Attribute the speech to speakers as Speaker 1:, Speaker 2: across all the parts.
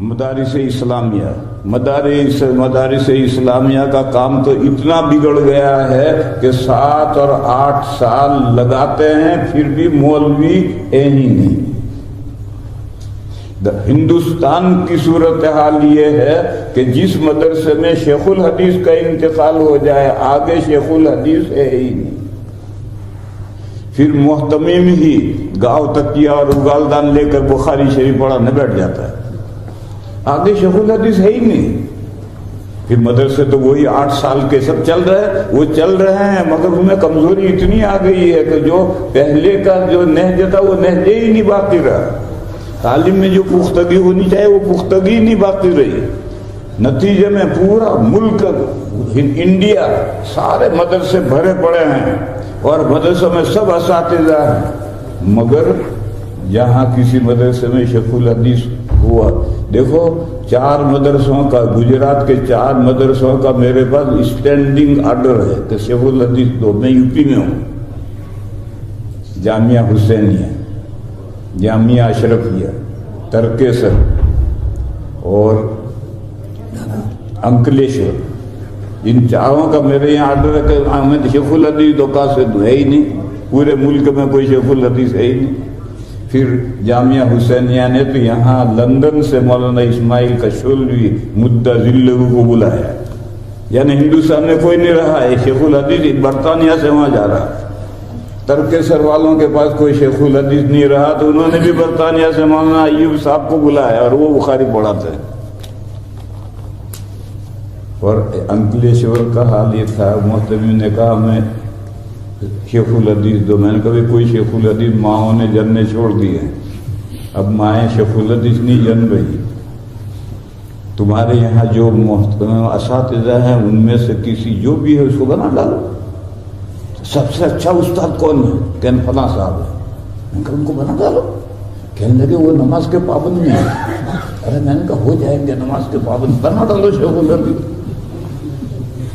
Speaker 1: مدارس اسلامیہ کا کام تو اتنا بگڑ گیا ہے کہ 7 اور 8 سال لگاتے ہیں پھر بھی مولوی ہی نہیں۔ ہندوستان کی صورتحال یہ ہے کہ جس مدرسے میں شیخ الحدیث کا انتقال ہو جائے آگے شیخ الحدیث ہے ہی نہیں، پھر محتمم ہی گاؤں تکیہ اور اگالدان لے کر بخاری شریف پڑھانے بیٹھ جاتا ہے، آگے شیخ الحدیث ہے ہی نہیں۔ پھر مدرسے تو وہی 8 سال کے سب چل رہے ہیں مگر ان میں کمزوری اتنی آ گئی ہے کہ جو پہلے کا جو نہج تھا وہ نہج ہی نہیں باقی رہا، تعلیم میں جو پختگی ہونی چاہیے وہ پختگی نہیں باقی رہی۔ نتیجے میں پورا ملک انڈیا سارے مدرسے بھرے پڑے ہیں اور مدرسوں میں سب اساتذہ ہیں، مگر جہاں کسی مدرسے میں شیخ الحدیث ہوا، دیکھو 4 مدرسوں کا، گجرات کے 4 مدرسوں کا میرے پاس اسٹینڈنگ آرڈر ہے کہ شیخ الحدیث دو۔ میں یو پی میں ہوں، جامعہ حسینیہ، جامعہ اشرفیہ، ترکیسر اور انکلیشور، ان 4 کا میرے یہاں آرڈر ہے کہ ہمیں شیخ الحدیث دو کا سے ہے ہی نہیں، پورے ملک میں کوئی شیخ الحدیث ہے ہی نہیں۔ پھر جامعہ حسینیہ نے تو یہاں لندن سے مولانا اسماعیل کشولوی مدہ ذلہ کو بلایا، یعنی ہندوستان میں کوئی نہیں رہا ہے شیخ الحدیث، برطانیہ سے وہاں جا رہا۔ ترکیسر والوں کے پاس کوئی شیخ الحدیث نہیں رہا تو انہوں نے بھی برطانیہ سے مولانا ایوب صاحب کو بلایا اور وہ بخاری پڑھاتے ہیں۔ اور انکلیشور کا حال یہ تھا، محتمم نے کہا میں شیخ الحدیث دو، میں نے کبھی کوئی شیخ الحدیث ماؤں نے جننے چھوڑ دیے، اب مائیں شیخ الحدیث نہیں جن رہی، تمہارے یہاں جو اساتذہ ہیں ان میں سے کسی جو بھی ہے اس کو بنا ڈالو، سب سے اچھا استاد کون ہے؟ کہنے فلاں صاحب ہے، میں نے کہا ان کو بنا ڈالو، کہنے لگے وہ نماز کے پابند نہیں ہے، ارے میں نے کہا ہو جائیں گے نماز کے پابند، بنا ڈالو شیخ الحدیث،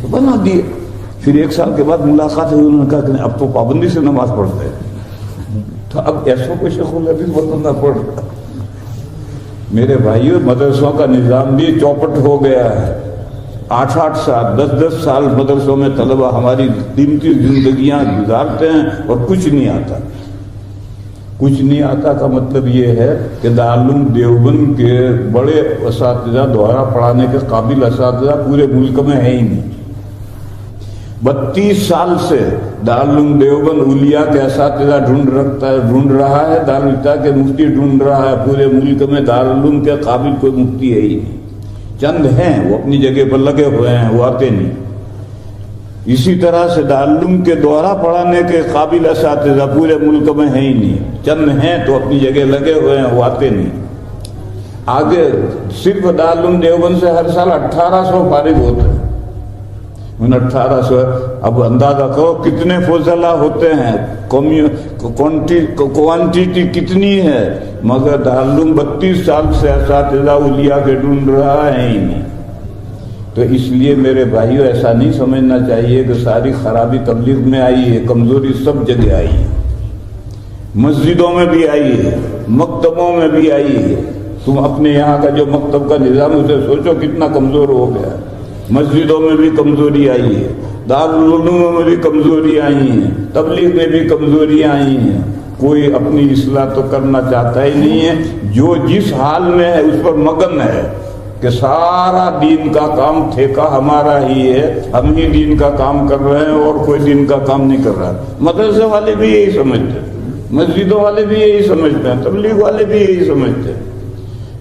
Speaker 1: تو بنا دیے۔ پھر 1 سال کے بعد ملاقات ہوئی، انہوں نے کہا کہ اب تو پابندی سے نماز پڑھتے ہیں، تو اب ایسا کوئی شیخ الحدیث بتانا پڑ رہا۔ میرے بھائیوں، مدرسوں کا نظام بھی چوپٹ ہو گیا ہے، 8 سال 10 سال مدرسوں میں طلبہ ہماری قیمتی زندگیاں گزارتے ہیں اور کچھ نہیں آتا۔ کچھ نہیں آتا کا مطلب یہ ہے کہ دارالعلوم دیوبند کے بڑے اساتذہ دوبارہ پڑھانے کے قابل اساتذہ پورے ملک میں ہے ہی نہیں۔ 32 سال سے دارالعلوم دیوبند اولیاء کے اساتذہ ڈھونڈ رہا ہے، دارالعلوم کے مفتی ڈھونڈ رہا ہے، پورے ملک میں دارالعلوم کے قابل کوئی مفتی ہے ہی نہیں، چند ہیں وہ اپنی جگہ پر لگے ہوئے ہیں، وہ آتے نہیں۔ اسی طرح سے دارالعلوم کے دوارا پڑھانے کے قابل اساتذہ پورے ملک میں ہیں ہی نہیں، چند ہیں تو اپنی جگہ لگے ہوئے ہیں، وہ آتے نہیں۔ آگے صرف دارالعلوم دیوبند سے ہر سال 1800 فارغ ہوتے ہیں، ان 1800 اب اندازہ کرو کتنے فضلہ ہوتے ہیں، کوانٹیٹی کتنی ہے، مگر دارالعلوم 32 سال سے اساتذہ اولیاء کے ڈھونڈ رہا ہے ہی نہیں۔ تو اس لیے میرے بھائیوں ایسا نہیں سمجھنا چاہیے کہ ساری خرابی تبلیغ میں آئی ہے، کمزوری سب جگہ آئی ہے، مسجدوں میں بھی آئی ہے، مکتبوں میں بھی آئی ہے۔ تم اپنے یہاں کا جو مکتب کا نظام اسے سوچو کتنا کمزور ہو گیا، مسجدوں میں بھی کمزوری آئی ہے، دارالعلوم میں بھی کمزوری آئی ہیں، تبلیغ میں بھی کمزوری آئی ہیں، کوئی اپنی اصلاح تو کرنا چاہتا ہی نہیں ہے، جو جس حال میں ہے اس پر مگن ہے کہ سارا دین کا کام ٹھیکہ ہمارا ہی ہے، ہم ہی دین کا کام کر رہے ہیں اور کوئی دین کا کام نہیں کر رہا۔ مدرسے والے بھی یہی سمجھتے ہیں، مسجدوں والے بھی یہی سمجھتے ہیں، تبلیغ والے بھی یہی سمجھتے ہیں۔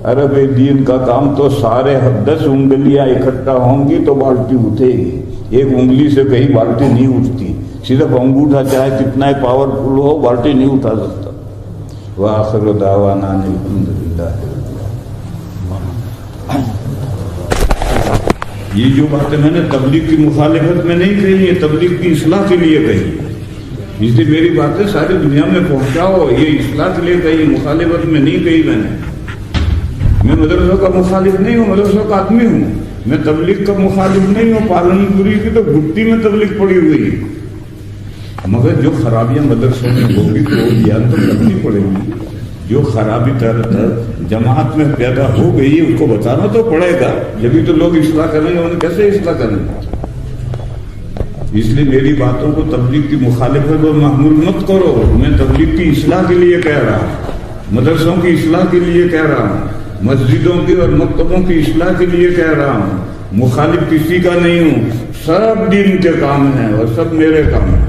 Speaker 1: ارے بھائی دین کا کام تو سارے 10 انگلیاں اکٹھا ہوں گی تو بالٹی اٹھے گی، ایک انگلی سے کہیں بالٹی نہیں اٹھتی، صرف انگوٹھا چاہے کتنا ہی پاورفل ہو بالٹی نہیں اٹھا سکتا۔ وآخر دعوانا الحمدللہ۔ یہ جو باتیں میں نے تبلیغ کی مخالفت میں نہیں کہی، یہ تبلیغ کی اصلاح کے لیے کہی، اس لیے میری باتیں ساری دنیا میں پہنچاؤ، یہ اصلاح کے لیے کہی، مخالفت میں نہیں کہی میں نے۔ میں مدرسوں کا مخالف نہیں ہوں، مدرسوں کا آدمی ہوں، میں تبلیغ کا مخالف نہیں ہوں۔ پالن پوری کی تو گھٹی میں تبلیغ پڑی ہوئی ہے، مگر جو خرابیاں مدرسوں میں ہوگی تو بیان تو کرنی پڑے گی۔ جو خرابی جماعت میں پیدا ہو گئی اس کو بتانا تو پڑے گا، جبھی تو لوگ اصلاح کریں گے، انہیں کیسے اصلاح کریں گے؟ اس لیے میری باتوں کو تبلیغ کی مخالفت اور محمول مت کرو، میں تبلیغ کی اصلاح کے لیے کہہ رہا ہوں، مدرسوں کی اصلاح کے لیے کہہ رہا ہوں، مسجدوں کی اور مکتبوں کی اصلاح کے لیے کہہ رہا ہوں، مخالف کسی کا نہیں ہوں، سب دین کے کام ہیں اور سب میرے کام ہیں۔